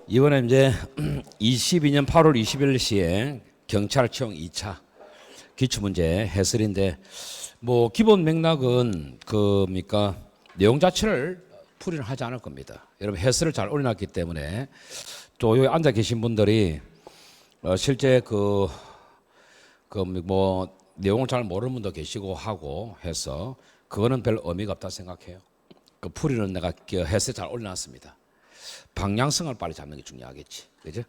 이번에 이제 22년 8월 20일 시에 경찰청 2차 기출문제 해설인데 뭐 기본 맥락은 그니까 내용 자체를 풀이를 하지 않을 겁니다. 여러분 해설을 잘 올려놨기 때문에 또 여기 앉아 계신 분들이 실제 뭐 내용을 잘 모르는 분도 계시고 하고 해서 그거는 별 의미가 없다 생각해요. 그 풀이는 내가 해설 잘 올려놨습니다. 방향성을 빨리 잡는 게 중요하겠지. 그죠?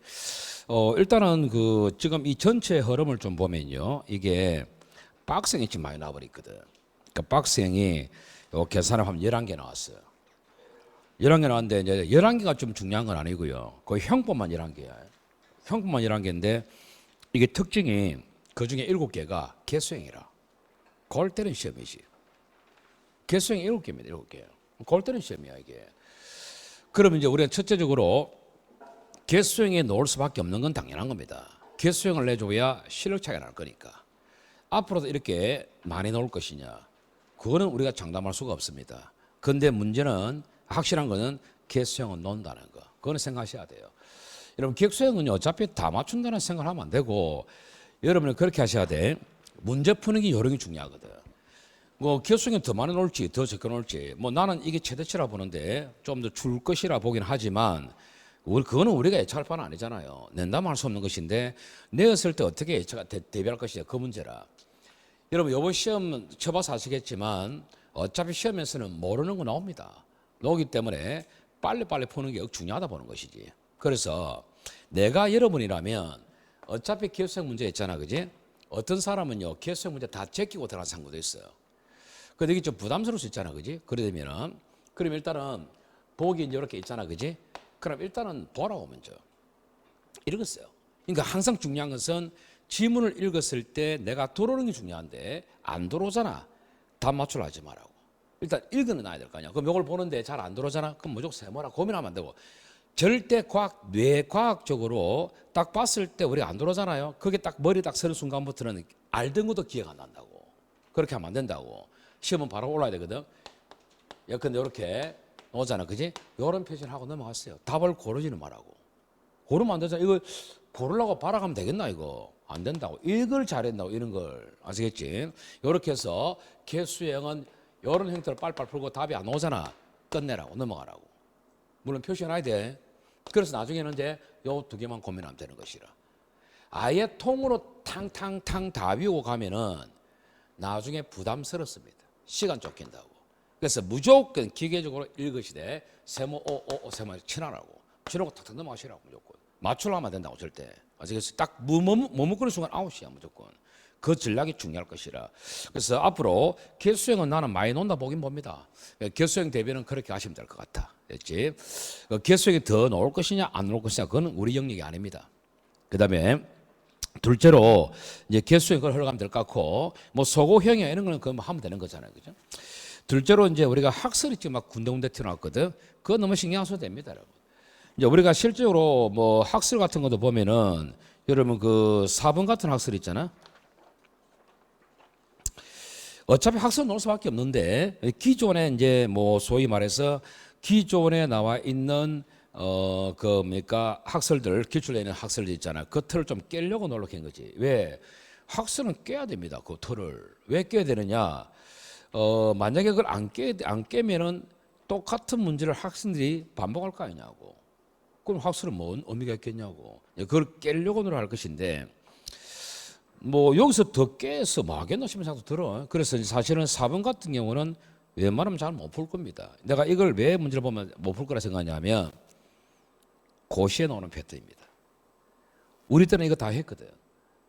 일단은 지금 이 전체 흐름을 좀 보면요. 이게 박스형이 지금 많이 나와버렸거든. 그 박스형이 요 계산을 하면 11개 나왔어요. 11개 나왔는데 이제 11개가 좀 중요한 건 아니고요. 거의 형법만 11개야. 형법만 11개인데 이게 특징이 그 중에 7개가 개수형이라. 골 때리는 시험이지. 개수형이 7개입니다. 7개. 골 때리는 시험이야, 이게. 그러면 이제 우리가 첫째적으로 개수형에 놓을 수밖에 없는 건 당연한 겁니다. 개수형을 내줘야 실력 차이가 날 거니까. 앞으로도 이렇게 많이 놓을 것이냐, 그거는 우리가 장담할 수가 없습니다. 그런데 문제는 확실한 거는 개수형은 놓는다는 거. 그거는 생각하셔야 돼요. 여러분 객수형은 어차피 다 맞춘다는 생각을 하면 안 되고, 여러분은 그렇게 하셔야 돼. 문제 푸는 게 요령이 중요하거든. 뭐 개수형이 더 많이 놓을지 더 적게 놓을지, 뭐 나는 이게 최대치라 보는데 좀 더 줄 것이라 보긴 하지만 그거는 우리가 예측할 바는 아니잖아요. 낸다면 할 수 없는 것인데 내었을 때 어떻게 예측 대비할 것이냐, 그 문제라. 여러분 이번 시험 쳐봐서 아시겠지만 어차피 시험에서는 모르는 거 나옵니다. 나오기 때문에 빨리빨리 푸는 게 중요하다 보는 것이지. 그래서 내가 여러분이라면 어차피 개수형 문제 있잖아, 그지? 어떤 사람은요 개수형 문제 다 제끼고 들어간 상구도 있어요. 근데 이게 좀 부담스러울 수 있잖아, 그지? 그러면 일단은 보기 이제 이렇게 있잖아, 그지? 그럼 일단은 보라고 먼저 읽었어요. 그러니까 항상 중요한 것은 지문을 읽었을 때 내가 들어오는 게 중요한데 안 들어오잖아. 답 맞추려 하지 말라고. 일단 읽어는 놔야 될 거 아니야. 그럼 이걸 보는데 잘 안 들어오잖아. 그럼 무조건 세모라 고민하면 안 되고. 절대 뇌과학적으로 딱 봤을 때 우리가 안 들어오잖아요. 그게 딱 머리 딱 서는 순간부터는 알던 것도 기억 안 난다고. 그렇게 하면 안 된다고. 시험은 바로 올라야 되거든. 예컨대 이렇게 오잖아, 그지? 이런 표시를 하고 넘어갔어요. 답을 고르지는 말라고. 고르면 안 되잖아. 이거 고르려고 바라가면 되겠나, 이거? 안 된다고. 이걸 잘했다고, 이런 걸. 아시겠지? 이렇게 해서 개수형은 이런 형태로 빨빨 풀고 답이 안 오잖아. 끝내라고, 넘어가라고. 물론 표시해놔야 돼. 그래서 나중에는 이제 요 두 개만 고민하면 되는 것이라. 아예 통으로 탕탕탕 다 비우고 가면은 나중에 부담스럽습니다. 시간 쫓긴다고. 그래서 무조건 기계적으로 읽으시되 세모 세모 친하라고. 친하고 탁탁 넘어가시라고 무조건. 맞추려면 안 된다고 절대. 아시겠어요? 딱 머뭇거리는 순간 아웃이야 무조건. 그 전략이 중요할 것이라. 그래서 앞으로 개수형은 나는 많이 논다 보긴 봅니다. 개수형 대비는 그렇게 하시면 될 것 같아. 됐지? 개수형이 더 나올 것이냐 안 나올 것이냐 그건 우리 영역이 아닙니다. 그 다음에 둘째로 이제 개수형 그걸 흘러가면 될 것 같고, 뭐 소고형이나 이런 거는 그거 하면 되는 거잖아요, 그죠? 둘째로 이제 우리가 학설이 지금 막 군데군데 튀어나왔거든. 그거 너무 신경 안 써도 됩니다, 여러분. 이제 우리가 실제로 뭐 학설 같은 것도 보면은 여러분 그 4번 같은 학설 있잖아. 어차피 학설 놓을 수밖에 없는데 기존에 이제 뭐 소위 말해서 기존에 나와 있는 학설들, 기출에 있는 학설들 있잖아. 그 틀을 좀 깨려고 노력한 거지. 왜? 학설은 깨야 됩니다. 그 틀을. 왜 깨야 되느냐? 만약에 그걸 안 깨면은 똑같은 문제를 학생들이 반복할 거 아니냐고. 그럼 학설은 뭔 의미가 있겠냐고. 그걸 깨려고 노력할 것인데, 뭐 여기서 더 깨서 뭐 하겠나 싶은 생각도 들어. 그래서 사실은 4번 같은 경우는 웬만하면 잘 못 풀 겁니다. 내가 이걸 왜 문제를 보면 못 풀 거라 생각하냐면 고시에 나오는 패턴입니다. 우리 때는 이거 다 했거든.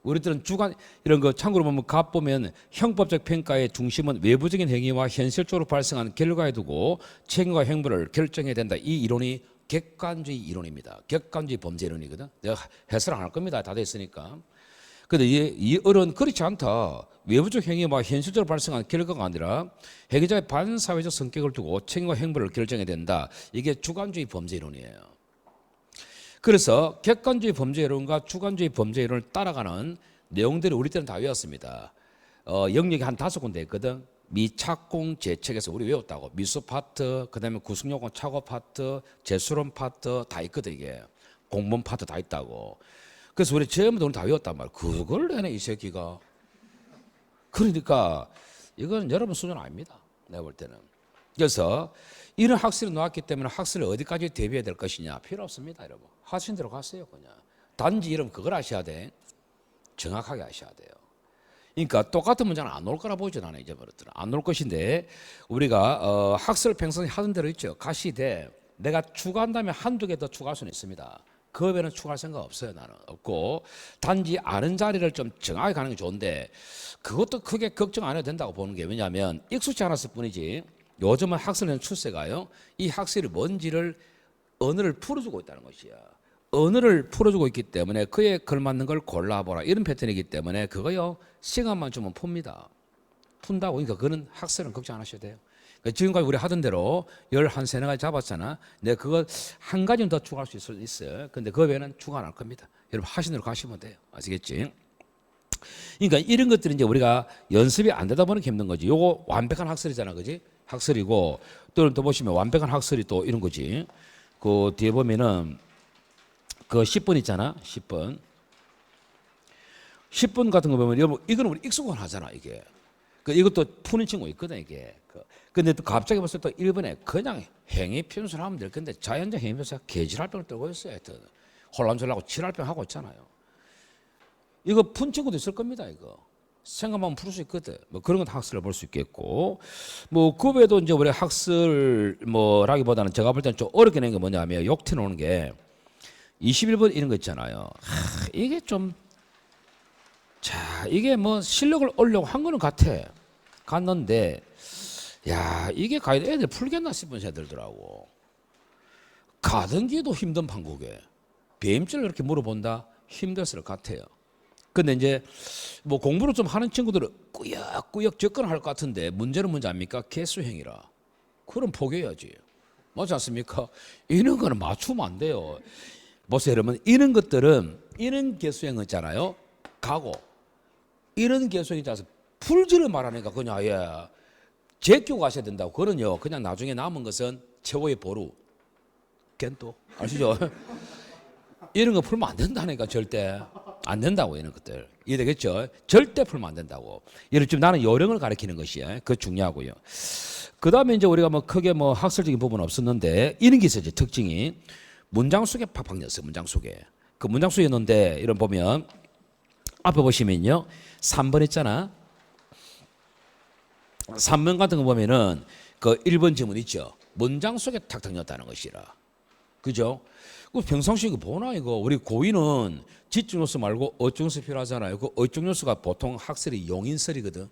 우리 때는 주관 이런 거 참고로 보면 갑 보면 형법적 평가의 중심은 외부적인 행위와 현실적으로 발생하는 결과에 두고 책임과 행보를 결정해야 된다. 이 이론이 객관주의 이론입니다. 객관주의 범죄 이론이거든. 내가 해설 안 할 겁니다. 다 됐으니까. 근데 이 어른 그렇지 않다. 외부적 행위와 현실적으로 발생하는 결과가 아니라 행위자의 반사회적 성격을 두고 책임과 행보를 결정해야 된다. 이게 주관주의 범죄 이론이에요. 그래서 객관주의 범죄 이론과 주관주의 범죄 이론을 따라가는 내용들이 우리 때는 다 외웠습니다. 영역이 한 5군데 있거든. 미착공 재책에서 우리 외웠다고. 미수 파트, 그다음에 구성요건 착오 파트, 재수론 파트 다 있거든 이게. 공무원 파트 다 있다고. 그래서 우리 전부 다 외웠단 말이야. 그걸 내네 이 새끼가. 그러니까 이건 여러분 수준 아닙니다. 내가 볼 때는. 그래서 이런 학설이 나왔기 때문에 학설을 어디까지 대비해야 될 것이냐 필요 없습니다. 여러분 하신 대로 가세요. 그냥 단지 이름 그걸 아셔야 돼. 정확하게 아셔야 돼요. 그러니까 똑같은 문제는 안 올 거라 보이진 않아요. 이제부터는 안 올 것인데 우리가 학설 평소에 하던 대로 있죠. 가시되 내가 추가한다면 한두 개 더 추가할 수는 있습니다. 그 외에는 추가할 생각 없어요. 나는 없고 단지 아는 자리를 좀 정확하게 가는 게 좋은데 그것도 크게 걱정 안 해도 된다고 보는 게 왜냐하면 익숙치 않았을 뿐이지 요즘은 학설의 출세가요. 이 학설이 뭔지를 언어를 풀어주고 있다는 것이야. 언어를 풀어주고 있기 때문에 그에 걸맞는 걸 골라보라 이런 패턴이기 때문에 그거요 시간만 주면 풉니다. 푼다고. 그러니까 그거는 학설은 걱정 안 하셔도 돼요. 그러니까 지금까지 우리 하던 대로 13가지 잡았잖아. 내가 그거 한 가지는 더 추가할 수 있어요. 근데 그 외에는 추가 안 할 겁니다. 여러분 하신 대로 가시면 돼요. 아시겠지? 그러니까 이런 것들이 이제 우리가 연습이 안 되다 보니까 힘든 거지. 요거 완벽한 학설이잖아. 그지? 학설이고 또 보시면 완벽한 학설이 또 이런 거지. 그 뒤에 보면은 그 10번 있잖아. 10번. 10번 같은 거 보면 여러분 이거는 우리 익숙한 하잖아. 이게. 그 이것도 푸는 친구 있거든 이게. 근데 또 갑자기 벌써 또 1번에 그냥 행위 편수를 하면 될 건데 자연적 행위 편수가 개질할병을 떨고 있어요. 하여튼 혼란절하고 칠할병 하고 있잖아요. 이거 푼 친구도 있을 겁니다. 이거 생각만 풀 수 있거든. 뭐 그런 건 학설을 볼 수 있겠고 뭐 그 외에도 이제 우리 학설 뭐라기보다는 제가 볼 때는 좀 어렵게 낸 게 뭐냐면 욕티 나오는 게 21번 이런 거 있잖아요. 이게 좀 자 이게 뭐 실력을 올려고 한 거는 갔는데 야 이게 가야 애들 풀겠나 싶은 생각이 들더라고. 가등기도 힘든 판국에 배임죄를 이렇게 물어본다 힘들었을 것 같아요. 근데 이제 뭐 공부를 좀 하는 친구들은 꾸역꾸역 접근할 것 같은데 문제는 뭔지 압니까? 개수행이라. 그럼 포기해야지. 맞지 않습니까? 이런 거는 맞추면 안 돼요. 보세요 여러분 이런 것들은 이런 개수행 있잖아요. 가고 이런 개수행 있잖아요. 풀지를 말하니까 그냥 제끼고 가셔야 된다고. 그런요 그냥 나중에 남은 것은 최후의 보루 겐또 아시죠? 이런 거 풀면 안 된다니까. 절대 안 된다고. 이런 것들 이해되겠죠? 절대 풀면 안 된다고. 예를 들면 나는 요령을 가르치는 것이에요. 그거 중요하고요. 그 다음에 이제 우리가 뭐 크게 뭐 학설적인 부분은 없었는데 이런 게 있어요. 특징이 문장 속에 팍팍 넣었어요. 문장 속에 그 문장 속에 넣는데 이런 보면 앞에 보시면요 3번 있잖아. 3번 같은 거 보면은 그 1번 지문 있죠. 문장 속에 탁탁 넣었다는 것이라. 그죠? 평상시에 이거 보나 이거 우리 고인은 지적요소 말고 어적요소 필요하잖아요. 그 어적요소가 보통 학설이 용인설이거든.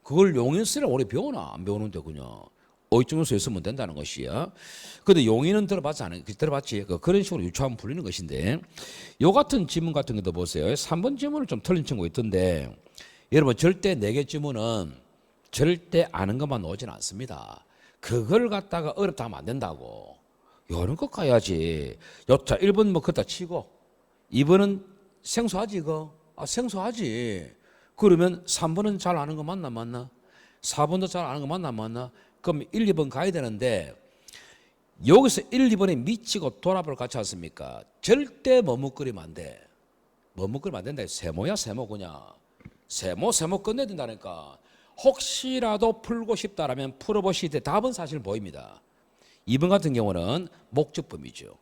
그걸 용인설을 우리 배우나 안 배우는데 그냥 어적요소 있으면 된다는 것이야. 근데 용인은 들어봤지 않아요? 들어봤지? 그런 식으로 유추하면 풀리는 것인데 요 같은 지문 같은 것도 보세요. 3번 지문을 좀 틀린 친구 있던데 여러분 절대 4개 지문은 절대 아는 것만 오진 않습니다. 그걸 갖다가 어렵다 하면 안 된다고. 이런 거 가야지. 자, 1번 뭐 그다 치고 2번은 생소하지 이거. 생소하지. 그러면 3번은 잘 아는 거 맞나? 4번도 잘 아는 거 맞나? 그럼 1, 2번 가야 되는데 여기서 1, 2번에 미치고 돌아볼 같지 않습니까? 절대 머뭇거리면 안 돼. 머뭇거리면 안 된다. 세모야 세모 그냥. 세모 끝내야 된다니까. 혹시라도 풀고 싶다라면 풀어보시되 답은 사실 보입니다. 2번 같은 경우는 목적범위죠.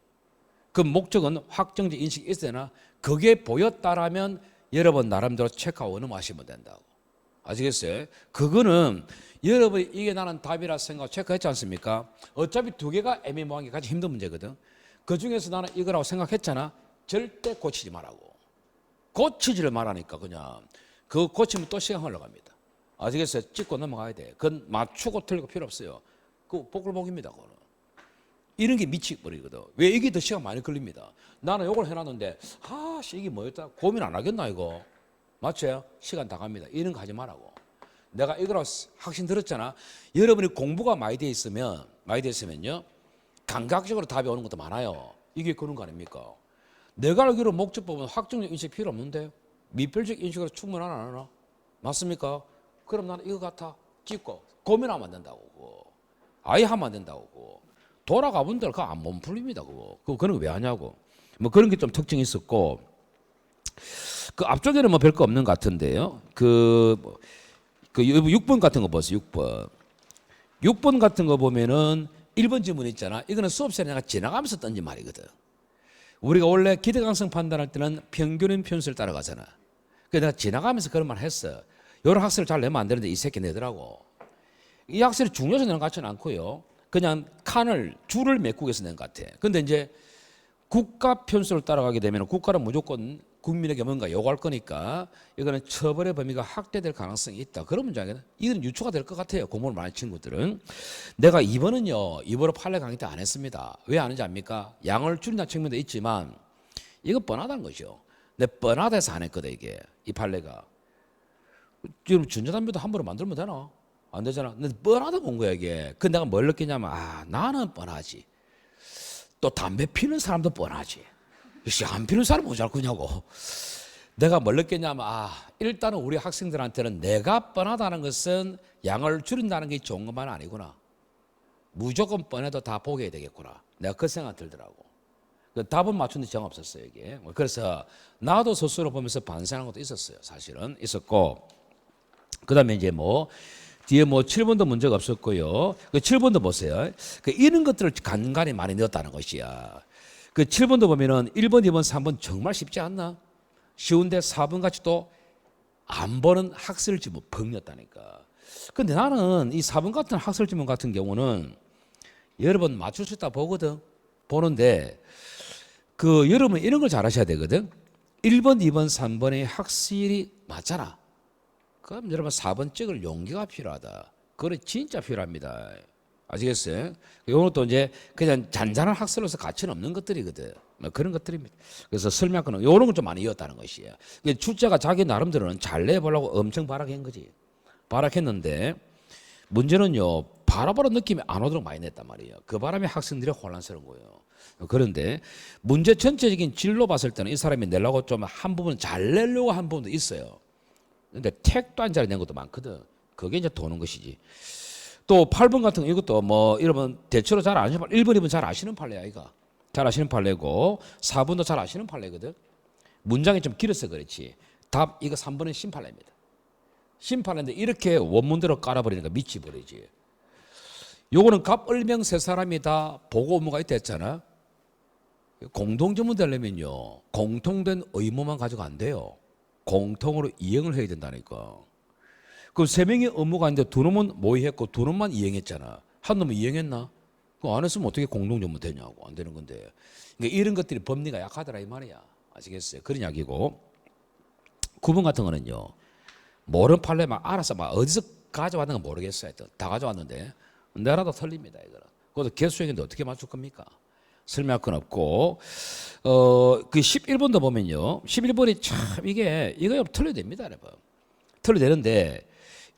그 목적은 확정적 인식이 있어야 되나? 그게 보였다라면 여러분 나름대로 체크하고 원음하시면 된다고. 아시겠어요? 그거는 여러분이 이게 나는 답이라 생각 체크했지 않습니까? 어차피 2개가 애매모호한 게 가장 힘든 문제거든. 그 중에서 나는 이거라고 생각했잖아. 절대 고치지 말라고. 고치지를 말하니까 그냥 그거 고치면 또 시간 흘러갑니다. 아시겠어요? 찍고 넘어가야 돼. 그건 맞추고 틀리고 필요 없어요. 그 복불복입니다. 그거는. 이런 게 미치버리거든. 왜 이게 더 시간 많이 걸립니다. 나는 이걸 해놨는데 이게 뭐였다? 고민 안 하겠나 이거. 맞죠? 시간 다 갑니다. 이런 거 하지 말라고. 내가 이거라고 확신 들었잖아. 여러분이 공부가 많이 돼 있으면요 감각적으로 답이 오는 것도 많아요. 이게 그런 거 아닙니까? 내가 알기로 목적법은 확정적 인식 필요 없는데 미필적 인식으로 충분하나 안 하나? 맞습니까? 그럼 나는 이거 같아. 찍고 고민하면 안 된다고. 그거. 아예 하면 안 된다고. 그거. 돌아가 본들 그거 안 몸 풀립니다. 그거. 그런 거 왜 하냐고. 뭐 그런 게 좀 특징이 있었고 그 앞쪽에는 뭐 별거 없는 것 같은데요. 그 6번 같은 거 보세요. 6번. 6번 같은 거 보면은 1번 지문 있잖아. 이거는 수업 시간에 내가 지나가면서 던진 말이거든. 우리가 원래 기대 가능성 판단할 때는 평균인 편수를 따라가잖아. 그래서 내가 지나가면서 그런 말 했어. 여러 학생을 잘 내면 안 되는데 이 새끼 내더라고. 이 학생이 중요해서 내는 것 같지는 않고요. 그냥 줄을 메꾸기 위해서 낸 것 같아. 근데 이제 국가 편수를 따라가게 되면 국가는 무조건 국민에게 뭔가 요구할 거니까 이거는 처벌의 범위가 확대될 가능성이 있다. 그런 문장이거든. 이건 유추가 될 것 같아요. 공부를 많이 한 친구들은. 내가 2번은요. 2번으로 판례 강의 때 안 했습니다. 왜 안 했는지 압니까? 양을 줄인다는 측면도 있지만 이거 뻔하다는 거죠. 내 뻔하다 해서 안 했거든 이게. 이 판례가. 지금 전자담배도 함부로 만들면 되나? 안 되잖아. 근데 뻔하다 본 거야 이게. 근데 내가 뭘 느끼냐면 나는 뻔하지. 또 담배 피는 사람도 뻔하지. 안 피는 사람 뭐잘 끄냐고. 내가 뭘 느꼈냐면 일단은 우리 학생들한테는 내가 뻔하다는 것은 양을 줄인다는 게 좋은 것만 아니구나. 무조건 뻔해도 다 보게 해야 되겠구나. 내가 그 생각 들더라고. 그 답은 맞추는데 정 없었어요 이게. 그래서 나도 스스로 보면서 반성하는 것도 있었어요. 사실은 있었고. 그다음에 이제 뒤에 7번도 문제가 없었고요. 그 7번도 보세요. 이런 것들을 간간히 많이 넣었다는 것이야. 그 7번도 보면은 1번, 2번, 3번 정말 쉽지 않나? 쉬운데 4번 같이 또 안 보는 학설 지문 벙렸다니까. 근데 나는 이 4번 같은 학설 지문 같은 경우는 여러분 맞출 수 있다 보거든. 보는데 여러분 이런 걸 잘 하셔야 되거든. 1번, 2번, 3번의 학설이 맞잖아. 그럼 여러분 4번 찍을 용기가 필요하다. 그래 진짜 필요합니다. 아시겠어요? 이건 또 이제 그냥 잔잔한 학설로서 가치는 없는 것들이거든. 그런 것들입니다. 그래서 설명하는 이런 걸 좀 많이 이었다는 것이에요. 출제가 자기 나름대로는 잘 내보려고 엄청 발악한 거지. 발악했는데 문제는요. 바로바로 느낌이 안 오도록 많이 냈단 말이에요. 그 바람에 학생들이 혼란스러운 거예요. 그런데 문제 전체적인 질로 봤을 때는 이 사람이 내려고 좀 한 부분 잘 내려고 한 부분도 있어요. 근데 택도 안 잘 낸 것도 많거든. 그게 이제 도는 것이지. 또 8번 같은 거 이것도 이러면 대체로 잘 아시는 1번, 2번 잘 아시는 판례야 이거. 잘 아시는 판례고 4번도 잘 아시는 판례거든. 문장이 좀 길어서 그렇지. 답 이거 3번은 신판례입니다. 신판례인데 이렇게 원문대로 깔아버리니까 미치버리지. 요거는 갑을명 세 사람이 다 보고 업무가 있다 했잖아. 공동전문 되려면요. 공통된 의무만 가지고 안 돼요. 공통으로 이행을 해야 된다니까. 그 세 명이 업무가 있는데 두 놈은 모의했고 두 놈만 이행했잖아. 한 놈은 이행했나? 그거 안 했으면 어떻게 공동전문 되냐고. 안 되는 건데. 그러니까 이런 것들이 법리가 약하더라 이 말이야. 아시겠어요? 그런 이야기고. 9번 같은 거는요. 모르는 판례 알아서 어디서 가져왔는가 모르겠어요. 다 가져왔는데 내라도 틀립니다. 이거는. 그것도 개수형인데 어떻게 맞출 겁니까? 설명할 건 없고 그 11번도 보면요. 11번이 참 이거 틀려야 됩니다. 여러분. 틀려야 되는데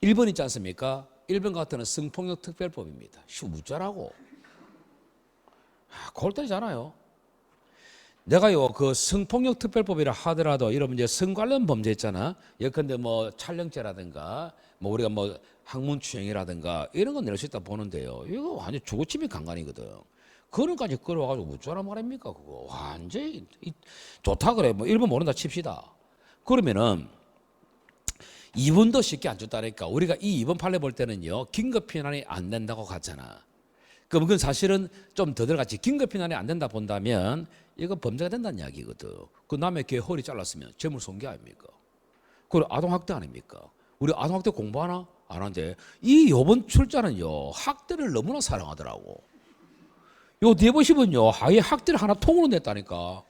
1번 있지 않습니까? 1번 같은 성폭력 특별법입니다. 우짜라고. 골 때리잖아요. 내가요 그 성폭력 특별법이라 하더라도 이런 이제 성 관련 범죄 있잖아. 예컨대 촬영죄라든가 우리가 학문추행이라든가 이런 건 낼 수 있다 보는데요. 이거 완전 주거침입 강간이거든. 그런까지 끌어와가지고 어쩌라 말입니까 그거. 완전히 좋다 그래. 1번 모른다 칩시다. 그러면은 2번도 쉽게 안 줬다니까. 우리가 이 2번 판례 볼 때는요. 긴급피난이 안 된다고 갔잖아. 그건 사실은 좀 더 들어갔지. 긴급피난이 안 된다 본다면 이거 범죄가 된다는 이야기거든. 그 남의 개 허리 잘랐으면 재물 손괴 아닙니까? 그리고 아동학대 아닙니까? 우리 아동학대 공부하나? 안 하는데 이번 출자는요. 학대를 너무나 사랑하더라고. 요 뒤에 보시면요. 아예 학대를 하나 통으로 냈다니까.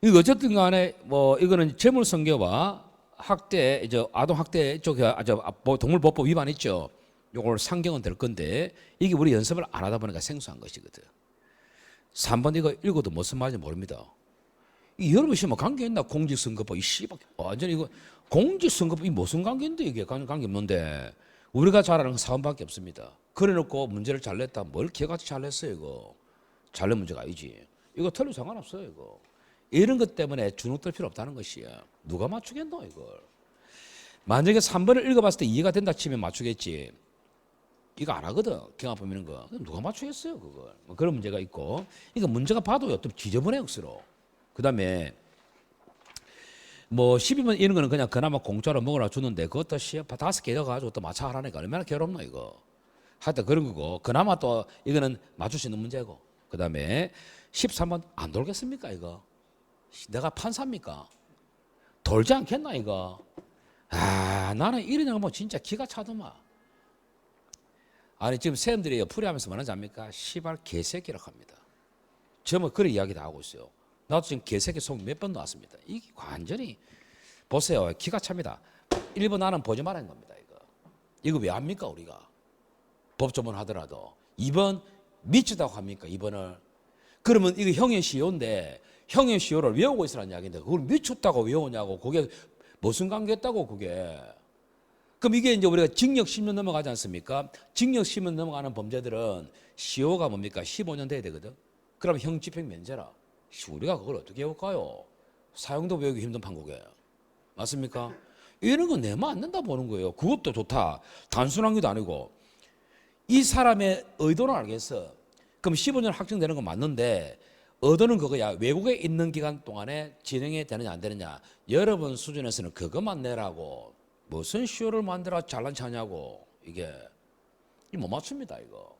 이거 어쨌든 간에 이거는 재물 손괴와 학대, 아동학대 쪽에 동물보호법 위반 있죠. 요걸 상경은 될 건데 이게 우리 연습을 안 하다 보니까 생소한 것이거든. 3번 이거 읽어도 무슨 말인지 모릅니다. 여러분 시험 관계 있나? 공직선거법 이 씨발 완전 이거 공직선거법 이 무슨 관계인데 이게 관계 없는데 우리가 잘 아는 건 4번밖에 없습니다. 그래놓고 문제를 잘 냈다. 뭘 개같이 잘 냈어요 이거. 잘 낸 문제가 아니지. 이거 틀려 상관없어요 이거. 이런 것 때문에 주눅들 필요 없다는 것이야. 누가 맞추겠노 이걸. 만약에 3번을 읽어봤을 때 이해가 된다 치면 맞추겠지. 이거 안 하거든. 경합 범위는 거. 그럼 누가 맞추겠어요, 그걸. 뭐 그런 문제가 있고. 이거 문제가 봐도요, 또 지저분해, 억수로. 그 다음에 뭐 12번 이런 거는 그냥 그나마 공짜로 먹으라 주는데 그것도 시험 5개 넣어가지고 또 맞춰하라니까 얼마나 괴롭노, 이거. 하여튼 그런 거고. 그나마 또 이거는 맞출 수 있는 문제고. 그 다음에 13번 안 돌겠습니까, 이거? 내가 판사입니까? 돌지 않겠나, 이거? 아, 나는 이런 거 뭐 진짜 기가 차더만. 아니, 지금 쌤들이 풀이하면서 뭐라지 압니까? 시발 개새끼라고 합니다. 저 뭐 그런 이야기 다 하고 있어요. 나도 지금 개새끼 속 몇 번 나왔습니다. 이게 완전히 보세요. 기가 찹니다. 1번 나는 보지 말라는 겁니다. 이거 왜 합니까, 우리가? 법조문 하더라도. 2번 미치다고 합니까, 2번을? 그러면 이거 형의시효인데 형의시효를 외우고 있으라는 이야기인데 그걸 미쳤다고 외우냐고. 그게 무슨 관계였다고, 그게. 그럼 이게 이제 우리가 징역 10년 넘어가지 않습니까? 징역 10년 넘어가는 범죄들은 시효가 뭡니까? 15년 돼야 되거든. 그럼 형 집행 면제라. 우리가 그걸 어떻게 외울까요? 사형도 외우기 힘든 판국에. 맞습니까? 이런 건 내면 안 된다 보는 거예요. 그것도 좋다. 단순한 것도 아니고. 이 사람의 의도는 알겠어. 그럼 15년 확정되는 건 맞는데 의도는 그거야. 외국에 있는 기간 동안에 진행이 되느냐 안 되느냐. 여러분 수준에서는 그것만 내라고. 무슨 시효를 만들어 잘난 척하냐고. 이게 못 맞춥니다, 이거.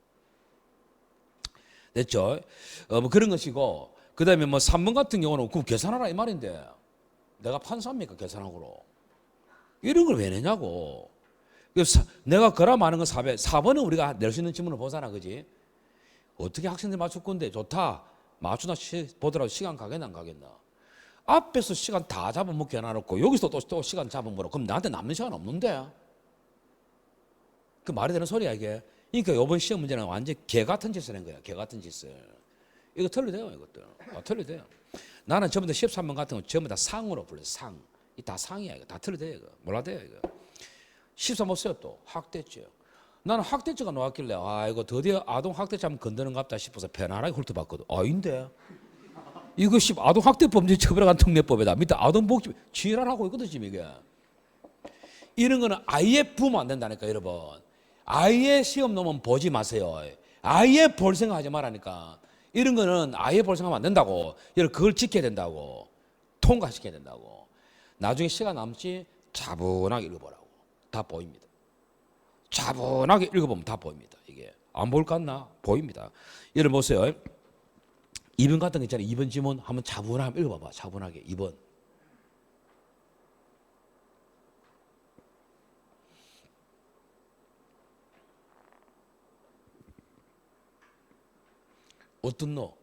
됐죠? 뭐 그런 것이고. 그 다음에 뭐 3번 같은 경우는 그럼 계산하라 이 말인데 내가 판사입니까, 계산하고로. 이런 걸 왜 내냐고. 내가 거라 많은 건 4번은 우리가 낼 수 있는 질문을 보잖아, 그지? 어떻게 학생들 맞출 건데 좋다. 맞추나 보더라도 시간 가겠나 안 가겠나. 앞에서 시간 다 잡아먹게 해놔놓고 여기서 또 시간 잡아먹으라. 그럼 나한테 남는 시간 없는데. 그 말이 되는 소리야, 이게. 그러니까 이번 시험 문제는 완전 개 같은 짓을 한 거야. 개 같은 짓을. 이거 틀려돼요, 이것들. 틀려돼요. 나는 전부 다 13번 같은 거 전부 다 상으로 불러요. 상. 이 다 상이야, 이거. 다 틀려돼요, 이거. 몰라돼요, 이거. 13번 써요, 또. 학대죄. 나는 학대죄가 나왔길래 이거 드디어 아동 학대죄 한번 건드는 것 같다 싶어서 편안하게 훑어봤거든. 아닌데. 이거 아동 학대 범죄 처벌에 관한 특례법이다. 밑에 아동복지 지랄하고 있거든, 지금 이게. 이런 거는 아예 부으면 안 된다니까, 여러분. 아예 시험 놓으면 보지 마세요. 아예 볼 생각하지 말라니까. 이런 거는 아예 볼 생각하면 안 된다고. 여러분, 그걸 지켜야 된다고. 통과시켜야 된다고. 나중에 시간 남지 차분하게 읽어보라고. 다 보입니다. 차분하게 읽어보면 다 보입니다. 이게 안 보일 것 같나? 보입니다. 예를 보세요. 2번 같은 거 있잖아요. 2번 지문 한번 차분하게 읽어봐봐. 차분하게 2번. 어떤 너?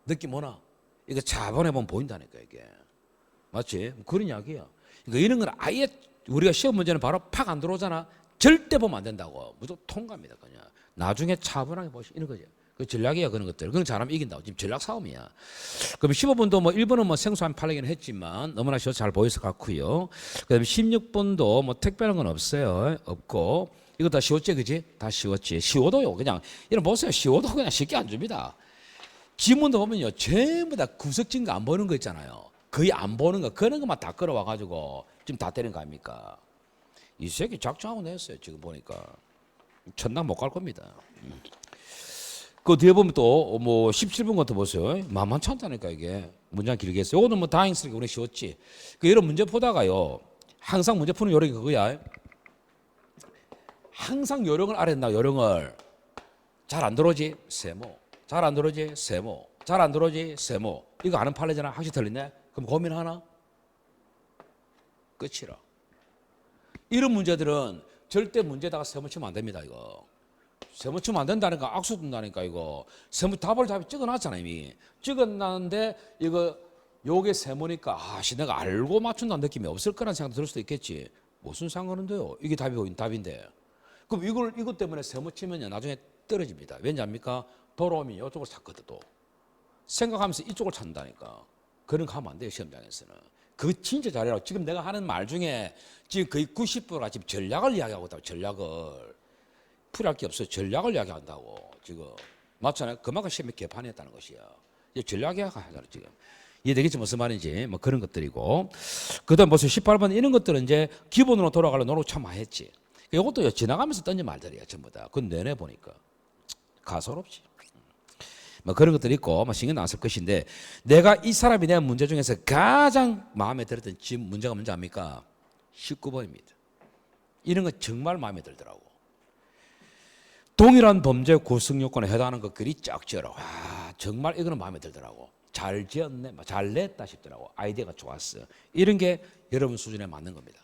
느낌 오나? 이거 차분해 보면 보인다니까, 이게. 맞지? 그런 이야기야. 그러니까 이런 건 아예 우리가 시험 문제는 바로 팍 안 들어오잖아. 절대 보면 안 된다고. 무조건 통과입니다, 그냥. 나중에 차분하게 보시 이런 거죠. 그 전략이야, 그런 것들. 그건 잘하면 이긴다고. 지금 전략 싸움이야. 그럼 15번도 뭐 1번은 뭐 생소한 판례긴 했지만 너무나 쉬워서 잘 보였을 것 같고요. 그다음에 16번도 뭐 특별한 건 없어요. 없고. 이거 다 쉬웠지, 그지? 다 쉬웠지. 쉬워도요, 그냥. 이런 보세요. 쉬워도 그냥 쉽게 안 줍니다. 지문도 보면요, 전부 다 구석진 거 안 보는 거 있잖아요. 거의 안 보는 거, 그런 것만 다 끌어와가지고 지금 다 때린 거 아닙니까? 이 새끼 작정하고 냈어요, 지금 보니까. 천당 못 갈 겁니다. 그 뒤에 보면 또 뭐 17번 같은 보세요. 만만치 않다니까, 이게. 문장 길게 했어요. 이거는 뭐 다행스럽게 우리 쉬웠지. 그 이런 문제 보다가요, 항상 문제 푸는 요령이 그거야. 항상 요령을 알아야 된다, 요령을. 잘 안 들어오지? 세모. 잘 안 들어오지? 세모. 잘 안 들어오지? 세모. 이거 아는 판례잖아. 확실히 틀리네? 그럼 고민하나? 끝이라. 이런 문제들은 절대 문제다가 세모 치면 안 됩니다, 이거. 세모 치면 안 된다니까. 악수 둔다니까, 이거. 세모 답을 찍어놨잖아, 이미. 찍어놨는데 이거 요게 세모니까 내가 알고 맞춘다는 느낌이 없을 거라는 생각도 들 수도 있겠지. 무슨 상관은데요? 이게 답인데. 그럼 이것 때문에 세모 치면요, 나중에 떨어집니다. 왠지 압니까? 돌아오면 이쪽을 찾거든, 또. 생각하면서 이쪽을 찾는다니까. 그런 거 하면 안 돼요, 시험장에서는. 그거 진짜 잘해라. 지금 내가 하는 말 중에 지금 거의 90%가 지금 전략을 이야기하고 있다고, 전략을. 풀이할 게 없어요. 전략을 이야기한다고, 지금. 맞잖아요? 그만큼 시험이 개판이었다는 것이야. 이제 전략 이야기하잖아, 지금. 이해되겠지, 무슨 말인지. 뭐 그런 것들이고. 그 다음 무슨 18번 이런 것들은 이제 기본으로 돌아가려 노력 참 많이 했지. 이것도 지나가면서 던진 말들이야 전부 다. 그건 내내 보니까 가소롭지. 뭐 그런 것들이 있고 뭐 신경 안 쓸 것인데, 내가 이 사람이 대한 문제 중에서 가장 마음에 들었던 문제가 뭔지 압니까? 19번입니다. 이런 거 정말 마음에 들더라고. 동일한 범죄 구성 요건에 해당하는 것들이 쫙 지어라. 와, 정말 이거는 마음에 들더라고. 잘 지었네, 잘 냈다 싶더라고. 아이디어가 좋았어. 이런 게 여러분 수준에 맞는 겁니다.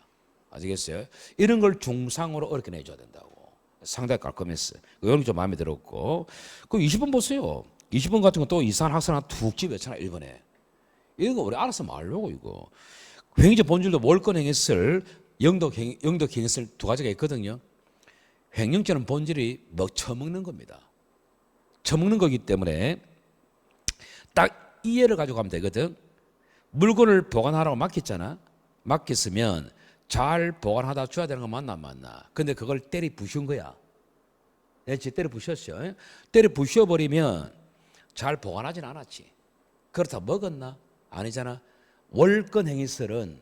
아시겠어요? 이런 걸 중상으로 어렵게 내줘야 된다고. 상당히 깔끔했어. 이런 게 좀 마음에 들었고. 그 20번 보세요. 20번 같은 거 또 이상한 학생 하나 툭 집어쳤잖아, 1번에. 이거 우리 알아서 말려고, 이거. 행위적 본질도 몰건 행했을, 영덕 행했을 두 가지가 있거든요. 횡령죄는 본질이 뭐 처먹는 겁니다. 처먹는 거기 때문에 딱 이해를 가지고 가면 되거든. 물건을 보관하라고 맡겼잖아. 맡겼으면 잘 보관하다 줘야 되는 거 맞나 안 맞나. 근데 그걸 때리 부순 거야. 내가 때려 부셨어. 때려 부셔버리면 잘 보관하진 않았지. 그렇다 먹었나? 아니잖아. 월권 행위설은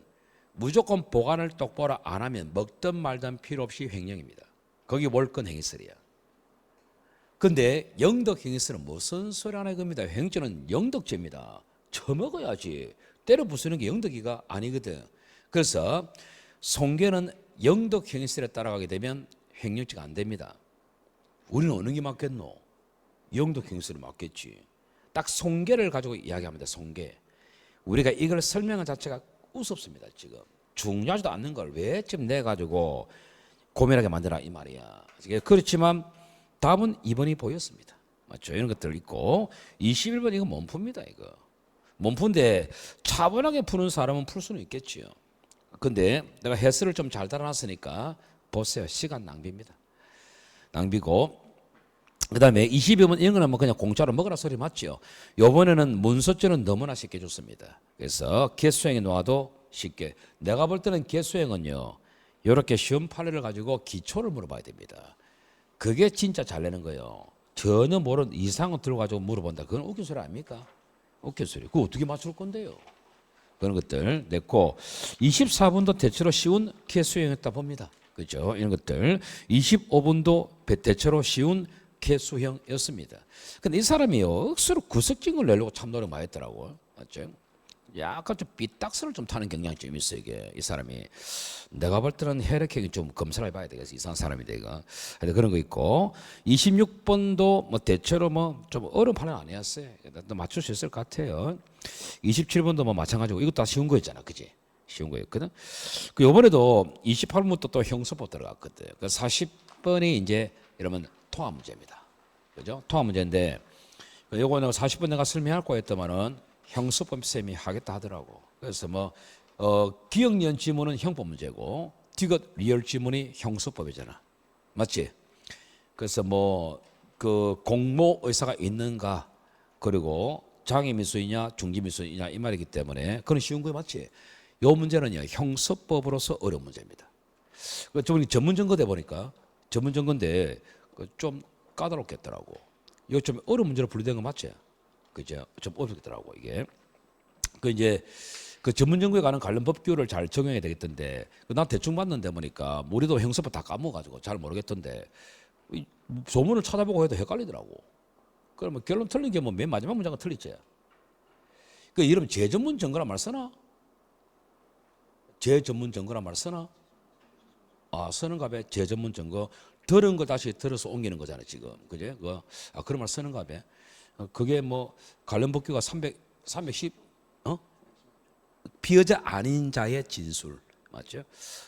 무조건 보관을 똑바로 안 하면 먹든 말든 필요 없이 횡령입니다. 거기 월권 행위설이야. 근데 영덕 행위설은 무슨 소리 하나 겁니다. 횡죄는 영덕죄입니다. 처먹어야지. 때려 부수는 게 영덕이가 아니거든. 그래서 송계는 영덕 행위설에 따라가게 되면 횡령죄가 안 됩니다. 우리는 어느 게 맞겠노? 영덕 행위설이 맞겠지. 딱 송계를 가지고 이야기합니다. 송계. 우리가 이걸 설명한 자체가 우습습니다. 지금 중요하지도 않는 걸 왜 지금 내 가지고 고민하게 만드나 이 말이야. 그렇지만 답은 2번이 보였습니다. 맞죠? 이런 것들 있고 21번 이거 몸푸입니다. 이거 몸푸인데 차분하게 푸는 사람은 풀 수는 있겠지요. 근데 내가 해설을 좀 잘 달아놨으니까 보세요. 시간 낭비입니다. 낭비고, 그 다음에 22번 이런 거는 뭐 그냥 공짜로 먹으라 소리 맞죠. 요번에는 문서죄는 너무나 쉽게 줬습니다. 그래서 개수행에 놓아도 쉽게. 내가 볼 때는 개수행은요, 이렇게 시험 판례를 가지고 기초를 물어봐야 됩니다. 그게 진짜 잘 내는 거예요. 전혀 모르는 이상을 들어가지고 물어본다. 그건 웃긴 소리 아닙니까? 웃긴 소리. 그거 어떻게 맞출 건데요? 그런 것들 냈고, 24분도 대체로 쉬운 개수행했다 봅니다. 그죠? 이런 것들. 25분도 대체로 쉬운 개수형이었습니다. 근데 이 사람이요, 억수로 구석진 걸 내려고 참 노력 많이 했더라고요. 맞죠? 약간 좀 삐딱선을 좀 타는 경향이 좀 있어요. 이게 이 사람이. 내가 볼 때는 혈액형이 좀 검사를 해봐야 되겠어. 이상한 사람이 내가. 그런 거 있고, 26번도 뭐 대체로 뭐 좀 어려운 판은 아니었어요. 또 맞출 수 있을 것 같아요. 27번도 뭐 마찬가지고, 이것도 다 쉬운 거였잖아, 그지? 쉬운 거였거든. 그 요번에도 28번부터 또 형소법 들어갔거든. 그 40번이 이제 여러분 통합 문제입니다. 그죠? 통합 문제인데, 요거는 40번 내가 설명할 거였더만은 형소법 쌤이 하겠다 하더라고. 그래서 뭐 기억니은 지문은 형법 문제고 디귿 리얼 지문이 형소법이잖아. 맞지? 그래서 뭐 그 공모 의사가 있는가, 그리고 장애 미수이냐 중지 미수이냐 이 말이기 때문에 그건 쉬운 거 맞지? 요 문제는요 형소법으로서 어려운 문제입니다. 좀 전문 전거대 보니까 전문 전거인데 좀 까다롭겠더라고. 이거 좀 어려운 문제로 분류된 거 맞지? 그죠? 좀 어렵더라고 이게. 그 이제 그 전문 연구에 관련 법규를 잘 적용해야 되겠던데, 난 대충 봤는데 보니까 우리도 형사법 다 까먹어가지고 잘 모르겠던데 조문을 찾아보고 해도 헷갈리더라고. 그러면 결론 틀린 게 뭐 맨 마지막 문장은 틀리지. 그 이러면 재전문 증거란 말 쓰나? 재전문 증거란 말 쓰나? 아, 쓰는가 봐. 재전문 증거. 들은 거 다시 들어서 옮기는 거잖아 지금. 그제? 그런 말 쓰는가 봐. 그게 뭐 관련 법규가 310 피해자 아닌 자의 진술 맞죠?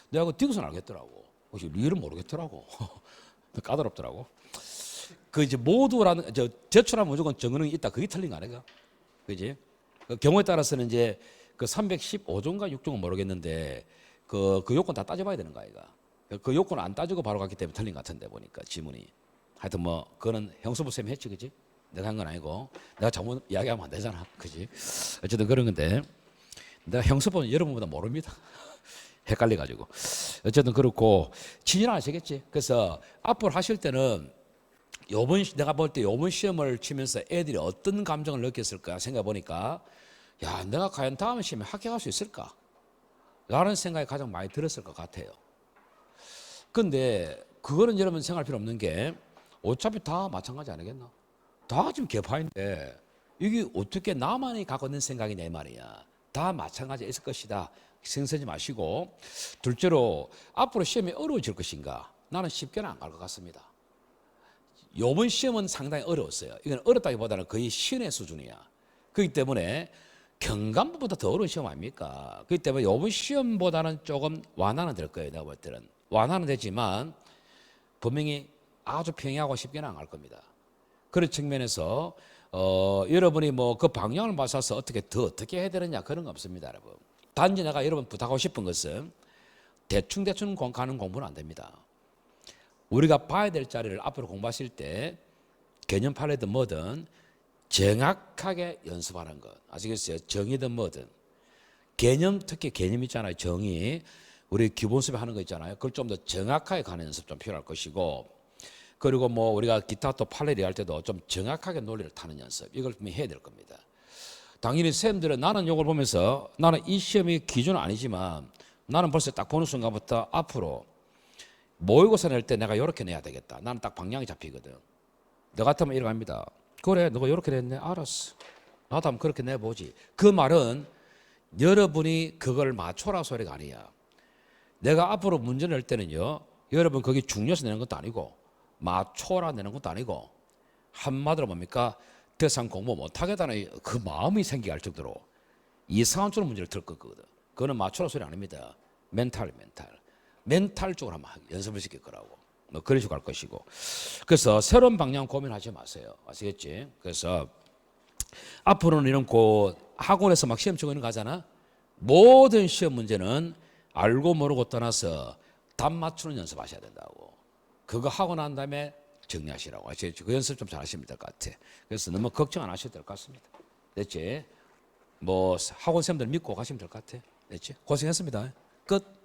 내가 그 디귿은 알겠더라고. 혹시 리얼은 모르겠더라고. 까다롭더라고. 그 이제 모두라는 제출하면 무조건 증언이 있다. 그게 틀린 거 아닌가? 그지? 그 경우에 따라서는 이제 그 315조인가 6조는 모르겠는데 그 요건 다 따져봐야 되는 거 아이가? 그 요건 안 따지고 바로 갔기 때문에 틀린 것 같은데 보니까 지문이. 하여튼 뭐 그거는 형사부 쌤이 했지, 그지? 내가 한 건 아니고 내가 잘못 이야기하면 안 되잖아, 그지? 어쨌든 그런 건데 내가 형사법은 여러분보다 모릅니다. 헷갈려가지고. 어쨌든 그렇고 친일 아시겠지? 그래서 앞으로 하실 때는 내가 볼 때 요번 시험을 치면서 애들이 어떤 감정을 느꼈을까 생각해 보니까, 야, 내가 과연 다음 시험에 합격할 수 있을까? 라는 생각이 가장 많이 들었을 것 같아요. 근데 그거는 여러분 생각할 필요 없는 게 어차피 다 마찬가지 아니겠나? 다 지금 개파인데 이게 어떻게 나만이 갖고 있는 생각이냐 이 말이야. 다 마찬가지일 것이다. 신경 쓰지 마시고, 둘째로 앞으로 시험이 어려워질 것인가? 나는 쉽게는 안 갈 것 같습니다. 이번 시험은 상당히 어려웠어요. 이건 어렵다기보다는 거의 신의 수준이야. 그렇기 때문에 경감보다 더 어려운 시험 아닙니까? 그렇기 때문에 이번 시험보다는 조금 완화는 될 거예요. 내가 볼 때는 완화는 되지만 분명히 아주 평이하고 쉽게는 안 갈 겁니다. 그런 측면에서 여러분이 뭐 그 방향을 맞춰서 어떻게 해야 되느냐 그런 거 없습니다, 여러분. 단지 내가 여러분 부탁하고 싶은 것은 대충 가는 공부는 안 됩니다. 우리가 봐야 될 자리를 앞으로 공부하실 때 개념 판례든 뭐든 정확하게 연습하는 것. 아시겠어요? 정의든 뭐든. 개념, 특히 개념 있잖아요. 정의. 우리 기본 수업 하는 거 있잖아요. 그걸 좀 더 정확하게 가는 연습 좀 필요할 것이고, 그리고 뭐 우리가 기타 또 판례리 할 때도 좀 정확하게 논리를 타는 연습. 이걸 좀 해야 될 겁니다. 당연히 선생님들은 나는 이걸 보면서 나는 이 시험이 기준은 아니지만 나는 벌써 딱 보는 순간부터 앞으로 모의고사 낼 때 내가 이렇게 내야 되겠다. 나는 딱 방향이 잡히거든. 너 같으면 이렇게 합니다. 그래, 너가 이렇게 냈네. 알았어. 나도 한번 그렇게 내보지. 그 말은 여러분이 그걸 맞춰라 소리가 아니야. 내가 앞으로 문제 낼 때는요, 여러분 거기 중요해서 내는 것도 아니고 맞춰라 내는 것도 아니고 한마디로 뭡니까? 더 이상 공부 못하겠다는 그 마음이 생기게 할 정도로 이상한 쪽으로 문제를 들 거거든. 그거는 맞춰라 소리 아닙니다. 멘탈 쪽으로 한번 연습을 시킬 거라고. 뭐 그런 식으로 할 것이고. 그래서 새로운 방향 고민하지 마세요. 아시겠지? 그래서 앞으로는 이런 학원에서 막 시험 치고 있는 거 하잖아. 모든 시험 문제는 알고 모르고 떠나서 답 맞추는 연습하셔야 된다고. 그거 하고 난 다음에 정리하시라고. 아시겠지? 그 연습 좀 잘 하시면 될 것 같아. 그래서 너무 걱정 안 하셔도 될 것 같습니다. 됐지? 뭐 학원 선생님들 믿고 가시면 될 것 같아. 됐지? 고생했습니다. 끝.